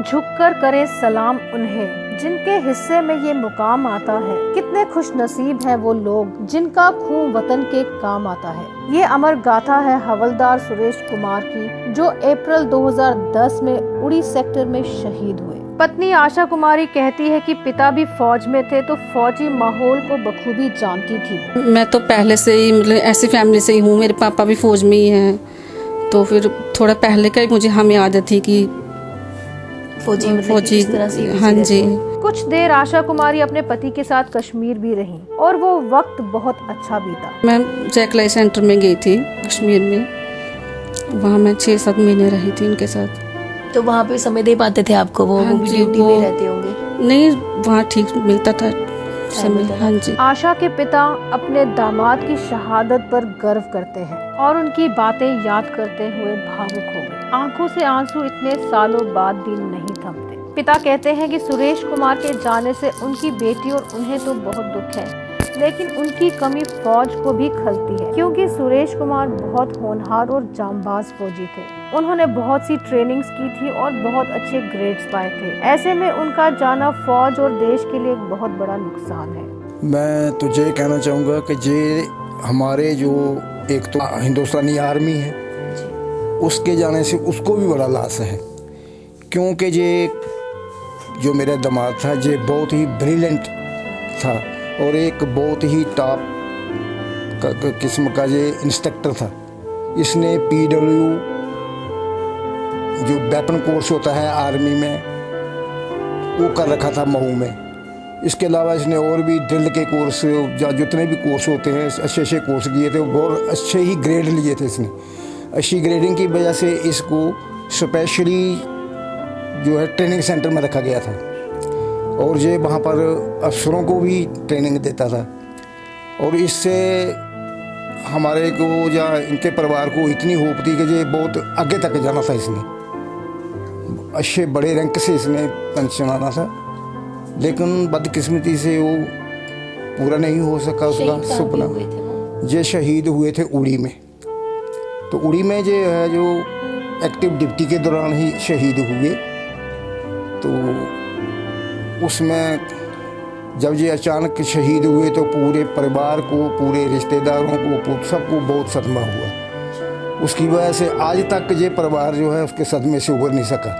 झुककर करे सलाम उन्हें जिनके हिस्से में ये मुकाम आता है। कितने खुश नसीब हैं वो लोग जिनका खून वतन के काम आता है। ये अमर गाथा है हवलदार सुरेश कुमार की, जो अप्रैल 2010 में उड़ी सेक्टर में शहीद हुए। पत्नी आशा कुमारी कहती है कि पिता भी फौज में थे तो फौजी माहौल को बखूबी जानती थी। मैं तो पहले से ही मतलब ऐसी फैमिली से ही हूँ, मेरे पापा भी फौज में ही हैं, तो फिर थोड़ा पहले का ही मुझे हमें आदत थी कि फौजी हाँ जी। कुछ देर आशा कुमारी अपने पति के साथ कश्मीर भी रहीं और वो वक्त बहुत अच्छा बीता। मैं जैकलाई सेंटर में गई थी कश्मीर में, वहाँ मैं 6-7 महीने रही थी उनके साथ। तो वहाँ पे समय दे पाते थे आपको? वो हाँ भी ड्यूटी में रहते होंगे? नहीं, वहाँ ठीक मिलता था समय। हाँ जी। आशा के पिता अपने दामाद की शहादत पर गर्व करते हैं और उनकी बातें याद करते हुए भावुक हो गए। आंखों से आंसू इतने सालों बाद भी नहीं थमते। पिता कहते हैं कि सुरेश कुमार के जाने से उनकी बेटी और उन्हें तो बहुत दुख है, लेकिन उनकी कमी फौज को भी खलती है, क्योंकि सुरेश कुमार बहुत होनहार और जांबाज फौजी थे। उन्होंने बहुत सी ट्रेनिंग्स की थी और बहुत अच्छे ग्रेड्स पाए थे। ऐसे में उनका जाना फौज और देश के लिए एक बहुत बड़ा नुकसान है। मैं तो ये कहना चाहूँगा कि ये हमारे जो एक तो हिंदुस्तानी आर्मी है, उसके जाने से उसको भी बड़ा लॉस है, क्योंकि ये जो मेरा दामाद था ये बहुत ही ब्रिलियंट था और एक बहुत ही टॉप किस्म का ये इंस्ट्रक्टर था। इसने PW जो वेपन कोर्स होता है आर्मी में वो कर रखा था मऊ में। इसके अलावा इसने और भी ड्रिल के कोर्स या जितने भी कोर्स होते हैं अच्छे कोर्स किए थे, बहुत अच्छे ही ग्रेड लिए थे इसने। अच्छी ग्रेडिंग की वजह से इसको स्पेशली जो है ट्रेनिंग सेंटर में रखा गया था और ये वहाँ पर अफसरों को भी ट्रेनिंग देता था। और इससे हमारे को या इनके परिवार को इतनी होप थी कि ये बहुत आगे तक जाना था। इसने अच्छे बड़े रैंक से इसने पेंशन आना था, लेकिन बदकिस्मती से वो पूरा नहीं हो सका उसका सपना। ये शहीद हुए थे उड़ी में। तो उड़ी में जो है जो एक्टिव ड्यूटी के दौरान ही शहीद हुए। तो उसमें जब ये अचानक शहीद हुए तो पूरे परिवार को, पूरे रिश्तेदारों को, सबको बहुत सदमा हुआ। उसकी वजह से आज तक ये परिवार जो है उसके सदमे से उभर नहीं सका,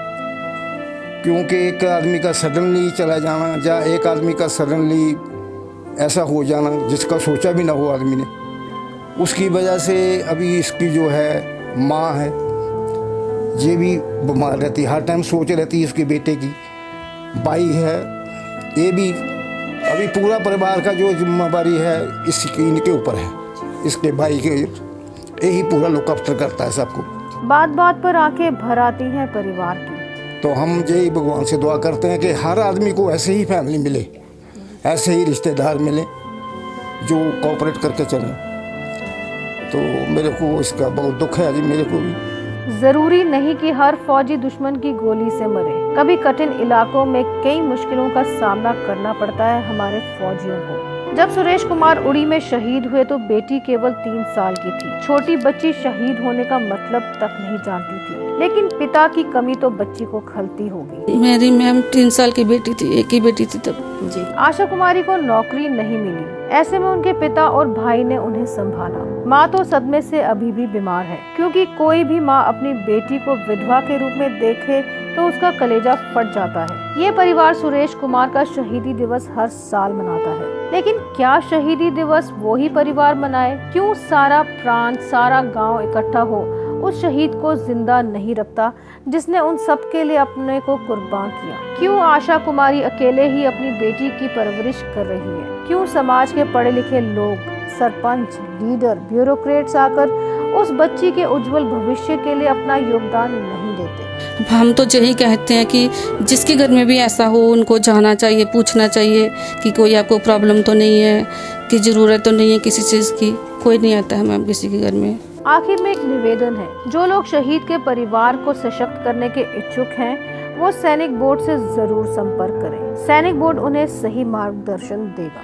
क्योंकि एक आदमी का सडनली चला जाना या एक आदमी का सडनली ऐसा हो जाना जिसका सोचा भी ना हो आदमी ने, उसकी वजह से अभी इसकी जो है माँ है ये भी बीमार रहती, हर टाइम सोच रहती है इसके बेटे की। भाई है, ये भी अभी पूरा परिवार का जो जिम्मेदारी है इसकी इनके ऊपर है, इसके भाई के यही पूरा लुक आफ्टर करता है सबको। बात बात पर आंखें भर आती हैं परिवार की। तो हम यही भगवान से दुआ करते हैं कि हर आदमी को ऐसे ही फैमिली मिले, ऐसे ही रिश्तेदार मिले जो कोऑपरेट करके चलें। तो मेरे को इसका बहुत दुख है अभी मेरे को भी। जरूरी नहीं कि हर फौजी दुश्मन की गोली से मरे। कभी कठिन इलाकों में कई मुश्किलों का सामना करना पड़ता है हमारे फौजियों को। जब सुरेश कुमार उड़ी में शहीद हुए तो बेटी केवल 3 साल की थी। छोटी बच्ची शहीद होने का मतलब तक नहीं जानती थी, लेकिन पिता की कमी तो बच्ची को खलती होगी। मेरी मैम 3 साल की बेटी थी, एक ही बेटी थी तब जी। आशा कुमारी को नौकरी नहीं मिली, ऐसे में उनके पिता और भाई ने उन्हें संभाला। माँ तो सदमे से अभी भी बीमार है, क्योंकि कोई भी माँ अपनी बेटी को विधवा के रूप में देखे तो उसका कलेजा फट जाता है। ये परिवार सुरेश कुमार का शहीदी दिवस हर साल मनाता है, लेकिन क्या शहीदी दिवस वो ही परिवार मनाए? क्यों सारा प्रांत, सारा गांव इकट्ठा हो उस शहीद को जिंदा नहीं रखता जिसने उन सब के लिए अपने को कुर्बान किया? क्यों आशा कुमारी अकेले ही अपनी बेटी की परवरिश कर रही है? क्यों समाज के पढ़े लिखे लोग, सरपंच, लीडर, ब्यूरोक्रेट्स आकर उस बच्ची के उज्जवल भविष्य के लिए अपना योगदान नहीं देते? हम तो यही कहते हैं कि जिसके घर में भी ऐसा हो उनको जाना चाहिए, पूछना चाहिए कि कोई आपको प्रॉब्लम तो नहीं है, कि ज़रूरत तो नहीं है किसी चीज़ की। कोई नहीं आता है मैम किसी के घर में। आखिर में एक निवेदन है, जो लोग शहीद के परिवार को सशक्त करने के इच्छुक हैं वो सैनिक बोर्ड से जरूर संपर्क करें। सैनिक बोर्ड उन्हें सही मार्गदर्शन देगा।